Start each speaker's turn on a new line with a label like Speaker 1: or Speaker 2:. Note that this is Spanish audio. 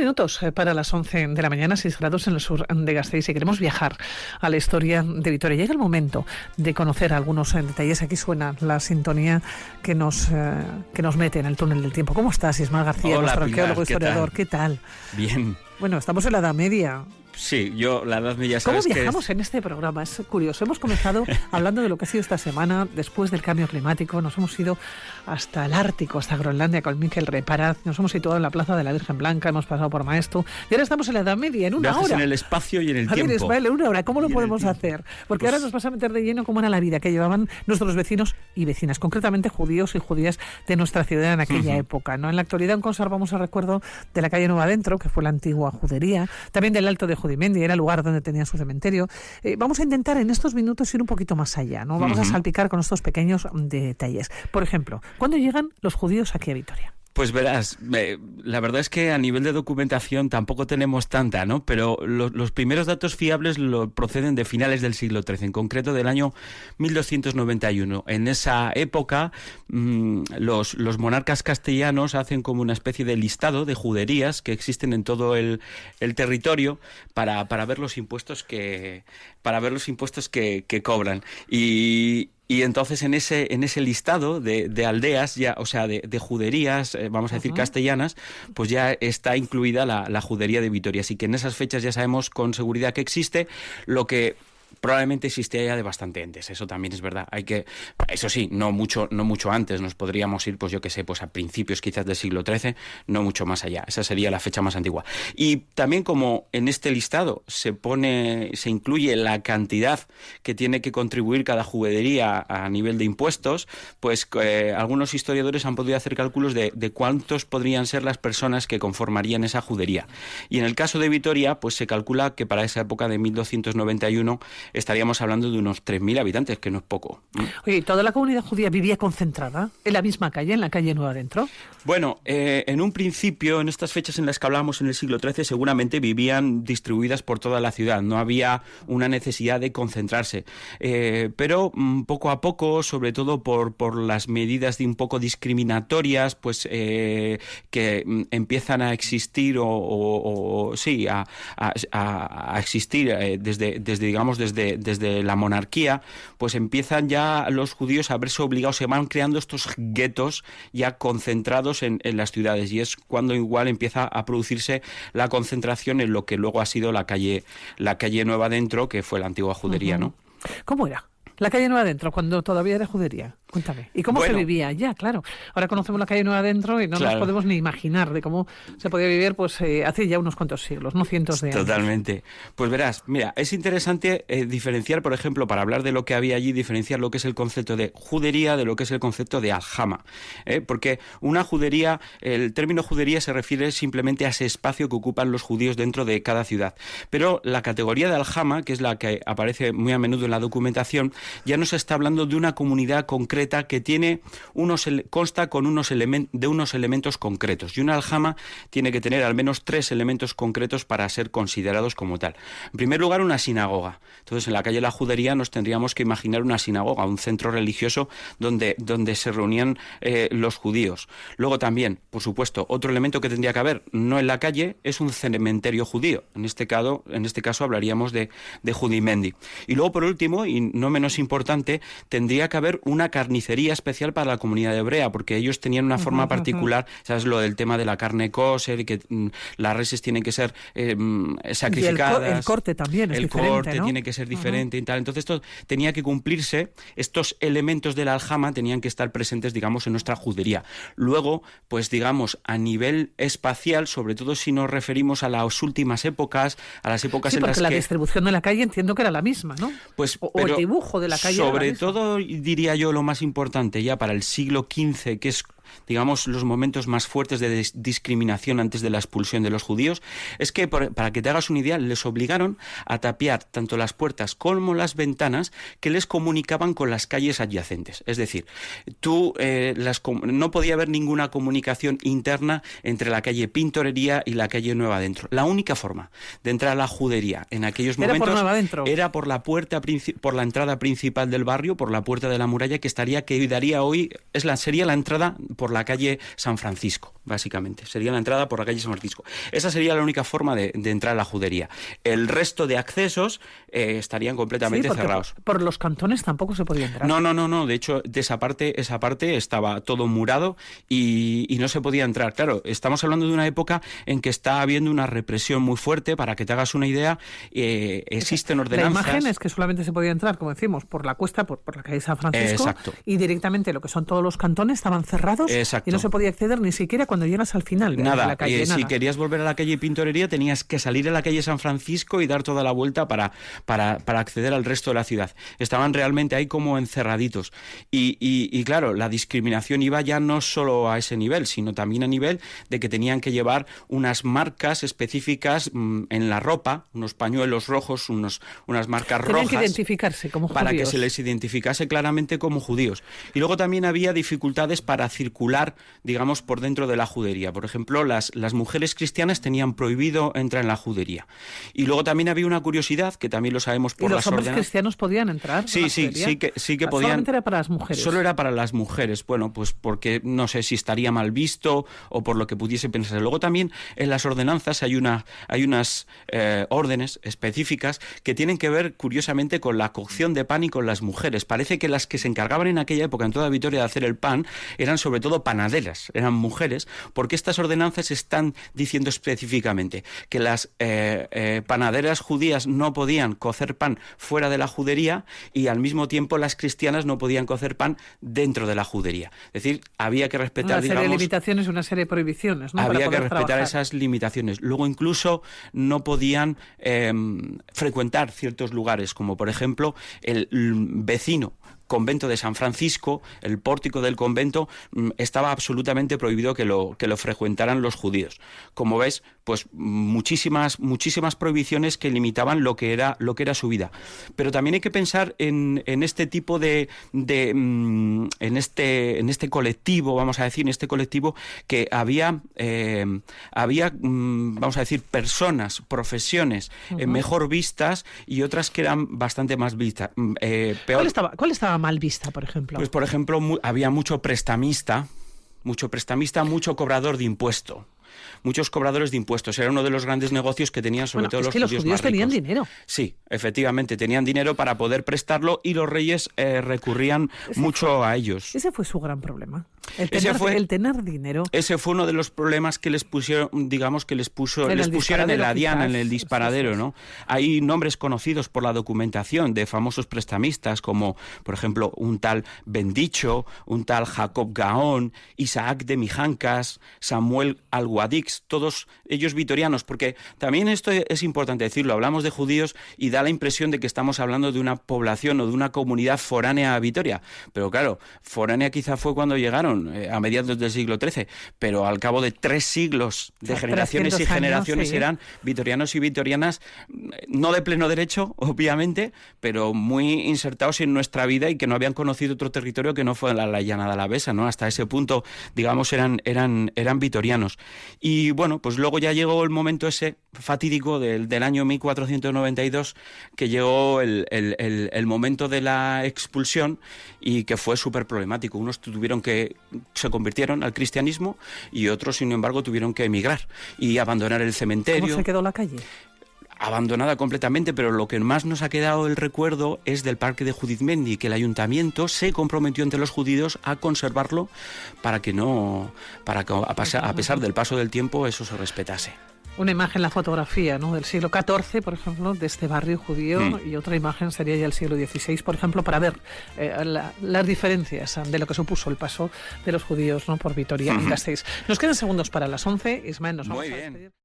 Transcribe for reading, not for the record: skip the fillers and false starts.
Speaker 1: minutos para las 11 de la mañana, 6 grados en el sur de Gasteiz, y queremos viajar a la historia de Vitoria. Llega el momento de conocer algunos detalles. Aquí suena la sintonía que nos mete en el túnel del tiempo. ¿Cómo estás, Ismael García, nuestro arqueólogo historiador? ¿Qué tal?
Speaker 2: Bien.
Speaker 1: Bueno, estamos en la Edad Media.
Speaker 2: Sí, la Edad Media,
Speaker 1: ¿Cómo
Speaker 2: sabes
Speaker 1: viajamos en este programa? Es curioso. Hemos comenzado hablando de lo que ha sido esta semana después del cambio climático. Nos hemos ido hasta el Ártico, hasta Groenlandia con Miquel Reparaz. Nos hemos situado en la Plaza de la Virgen Blanca, hemos pasado por Maestu. Y ahora estamos en la Edad Media, en una
Speaker 2: Viajes
Speaker 1: hora.
Speaker 2: En el espacio y en el tiempo.
Speaker 1: A ver, Ismael, en una hora, ¿cómo lo podemos hacer? Porque ahora nos vas a meter de lleno cómo era la vida que llevaban nuestros vecinos y vecinas, concretamente judíos y judías de nuestra ciudad en aquella época, ¿no? En la actualidad conservamos el recuerdo de la calle Nueva Adentro, que fue la antigua judería, también del Alto de Judimendi, era el lugar donde tenían su cementerio. Vamos a intentar en estos minutos ir un poquito más allá, ¿no? Vamos a salpicar con estos pequeños detalles. Por ejemplo, ¿cuándo llegan los judíos aquí a Vitoria?
Speaker 2: Pues verás, la verdad es que a nivel de documentación tampoco tenemos tanta, ¿no? Pero los primeros datos fiables proceden de finales del siglo XIII, en concreto del año 1291. En esa época, los monarcas castellanos hacen como una especie de listado de juderías que existen en todo el territorio para ver los impuestos que cobran. Y entonces en ese listado de aldeas, ya, o sea, de juderías, vamos a decir castellanas, pues ya está incluida la judería de Vitoria. Así que en esas fechas ya sabemos con seguridad que existe, lo que probablemente existía ya de bastante antes. Eso también es verdad. Eso sí, no mucho antes. Nos podríamos ir, pues yo qué sé, pues a principios quizás del siglo XIII, no mucho más allá. Esa sería la fecha más antigua. Y también, como en este listado se incluye la cantidad que tiene que contribuir cada judería a nivel de impuestos, pues algunos historiadores han podido hacer cálculos de cuántos podrían ser las personas que conformarían esa judería. Y en el caso de Vitoria, pues se calcula que para esa época de 1291 estaríamos hablando de unos 3.000 habitantes, que no es poco.
Speaker 1: Oye, ¿toda la comunidad judía vivía concentrada en la misma calle, en la calle Nueva Adentro?
Speaker 2: Bueno, en un principio, en estas fechas en las que hablábamos en el siglo XIII, seguramente vivían distribuidas por toda la ciudad. No había una necesidad de concentrarse. Pero poco a poco, sobre todo por las medidas de un poco discriminatorias, pues que empiezan a existir a existir desde la monarquía, pues empiezan ya los judíos a verse obligados, se van creando estos guetos ya concentrados en las ciudades, y es cuando igual empieza a producirse la concentración en lo que luego ha sido la calle Nueva Adentro, que fue la antigua judería, ¿no?
Speaker 1: ¿Cómo era la calle Nueva Adentro cuando todavía era judería? Cuéntame. ¿Y cómo se vivía? Ya, claro. Ahora conocemos la calle Nueva Adentro y no nos podemos ni imaginar de cómo se podía vivir pues hace ya unos cuantos siglos, no cientos de años.
Speaker 2: Totalmente. Pues verás, mira, es interesante diferenciar, por ejemplo, para hablar de lo que había allí, diferenciar lo que es el concepto de judería de lo que es el concepto de aljama. Porque una judería, el término judería se refiere simplemente a ese espacio que ocupan los judíos dentro de cada ciudad. Pero la categoría de aljama, que es la que aparece muy a menudo en la documentación, ya nos está hablando de una comunidad concreta que consta con unos elementos concretos, y una aljama tiene que tener al menos 3 elementos concretos para ser considerados como tal. En primer lugar, una sinagoga. Entonces, en la calle de la Judería nos tendríamos que imaginar una sinagoga, un centro religioso donde se reunían los judíos. Luego también, por supuesto, otro elemento que tendría que haber, no en la calle, es un cementerio judío. En este caso hablaríamos de Judimendi. Y luego, por último, y no menos importante, tendría que haber una carnicería especial para la comunidad hebrea, porque ellos tenían una forma particular, ¿sabes? Lo del tema de la carne kosher, y que las reses tienen que ser sacrificadas.
Speaker 1: Y el corte también es diferente,
Speaker 2: El corte,
Speaker 1: ¿no?
Speaker 2: tiene que ser diferente y tal. Entonces esto tenía que cumplirse, estos elementos de la aljama tenían que estar presentes, digamos, en nuestra judería. Luego, pues digamos, a nivel espacial, sobre todo si nos referimos a las últimas épocas, a las épocas en las que...
Speaker 1: Sí, porque la distribución de la calle entiendo que era la misma, ¿no?
Speaker 2: Pues,
Speaker 1: o el dibujo de la calle
Speaker 2: sobre
Speaker 1: era la misma.
Speaker 2: todo, diría yo, lo más importante ya para el siglo XV, que es, digamos, los momentos más fuertes de discriminación antes de la expulsión de los judíos, es que, para que te hagas una idea, les obligaron a tapiar tanto las puertas como las ventanas que les comunicaban con las calles adyacentes. Es decir, no podía haber ninguna comunicación interna entre la calle Pintorería y la calle Nueva Adentro. La única forma de entrar a la judería en aquellos momentos era por la entrada principal del barrio, por la puerta de la muralla, que estaría comisaría que daría hoy, sería la entrada por la calle San Francisco, básicamente. Sería la entrada por la calle San Francisco. Esa sería la única forma de entrar a la judería. El resto de accesos estarían completamente cerrados.
Speaker 1: Por los cantones tampoco se podía entrar.
Speaker 2: No. De hecho, de esa parte estaba todo murado y no se podía entrar. Claro, estamos hablando de una época en que está habiendo una represión muy fuerte. Para que te hagas una idea, existen ordenanzas.
Speaker 1: La imagen es que solamente se podía entrar, como decimos, por la cuesta, por la calle San Francisco.
Speaker 2: Exacto.
Speaker 1: Y directamente lo que son todos los cantones estaban cerrados.
Speaker 2: Exacto.
Speaker 1: Y no se podía acceder ni siquiera cuando llegas al final de la calle.
Speaker 2: Si querías volver a la calle Pintorería, tenías que salir a la calle San Francisco y dar toda la vuelta para acceder al resto de la ciudad. Estaban realmente ahí como encerraditos. Y claro, la discriminación iba ya no solo a ese nivel, sino también a nivel de que tenían que llevar unas marcas específicas en la ropa, unos pañuelos rojos, unas marcas rojas.
Speaker 1: Tenían que identificarse como judíos.
Speaker 2: Para que se les identificase claramente como judíos. Y luego también había dificultades para circular, digamos, por dentro de la judería. Por ejemplo, las mujeres cristianas tenían prohibido entrar en la judería. Y luego también había una curiosidad, que también lo sabemos por las ordenanzas.
Speaker 1: ¿Y los hombres cristianos podían entrar?
Speaker 2: Sí que podían.
Speaker 1: Solamente era para las mujeres.
Speaker 2: Solo era para las mujeres. Bueno, pues porque no sé si estaría mal visto o por lo que pudiese pensar. Luego también en las ordenanzas hay unas órdenes específicas que tienen que ver, curiosamente, con la cocción de pan y con las mujeres. Parece que las que se encargaban en aquella época, en toda Vitoria, de hacer el pan, eran sobre todo panaderas, eran mujeres, porque estas ordenanzas están diciendo específicamente que las panaderas judías no podían cocer pan fuera de la judería y al mismo tiempo las cristianas no podían cocer pan dentro de la judería. Es decir, había que respetar,
Speaker 1: una serie de limitaciones, una serie de prohibiciones, ¿no?
Speaker 2: Había que respetar esas limitaciones. Luego incluso no podían frecuentar ciertos lugares, como por ejemplo el vecino convento de San Francisco, el pórtico del convento, estaba absolutamente prohibido que lo frecuentaran los judíos. Como ves, pues muchísimas prohibiciones que limitaban lo que era su vida. Pero también hay que pensar en este tipo en este colectivo, vamos a decir, en este colectivo que había vamos a decir, personas, profesiones mejor vistas y otras que eran bastante más vistas. Peor.
Speaker 1: ¿Cuál estaba mal vista, por ejemplo?
Speaker 2: Pues, por ejemplo, había mucho prestamista, mucho cobrador de impuesto. Muchos cobradores de impuestos. Era uno de los grandes negocios que tenían sobre todo los judíos más ricos.
Speaker 1: Los judíos tenían dinero.
Speaker 2: Sí, efectivamente, tenían dinero para poder prestarlo y los reyes recurrían mucho a ellos.
Speaker 1: Ese fue su gran problema. El tener dinero.
Speaker 2: Ese fue uno de los problemas que les pusieron, digamos, les pusieron en la diana, en el disparadero, ¿no? Hay nombres conocidos por la documentación de famosos prestamistas, como, por ejemplo, un tal Bendicho, un tal Jacob Gaón, Isaac de Mijancas, Samuel Alguadix, todos ellos vitorianos, porque también esto es importante decirlo, hablamos de judíos y da la impresión de que estamos hablando de una población o de una comunidad foránea a Vitoria, pero claro, foránea quizá fue cuando llegaron a mediados del siglo XIII, pero al cabo de 3 siglos de generaciones y generaciones eran vitorianos y vitorianas, no de pleno derecho, obviamente, pero muy insertados en nuestra vida y que no habían conocido otro territorio que no fue la llanada alavesa, ¿no? Hasta ese punto, digamos, eran vitorianos. Y bueno, pues luego ya llegó el momento ese fatídico del año 1492, que llegó el momento de la expulsión y que fue súper problemático. Unos se convirtieron al cristianismo y otros, sin embargo, tuvieron que emigrar y abandonar el cementerio.
Speaker 1: ¿Cómo se quedó la calle?
Speaker 2: Abandonada completamente, pero lo que más nos ha quedado el recuerdo es del parque de Judizmendi, que el ayuntamiento se comprometió entre los judíos a conservarlo para que a pesar del paso del tiempo eso se respetase.
Speaker 1: Una imagen, la fotografía, ¿no?, del siglo XIV, por ejemplo, de este barrio judío, y otra imagen sería ya el siglo XVI, por ejemplo, para ver las diferencias de lo que supuso el paso de los judíos, ¿no?, por Vitoria y Gasteiz. Nos quedan segundos para las 11. Ismael, nos vamos a despedir.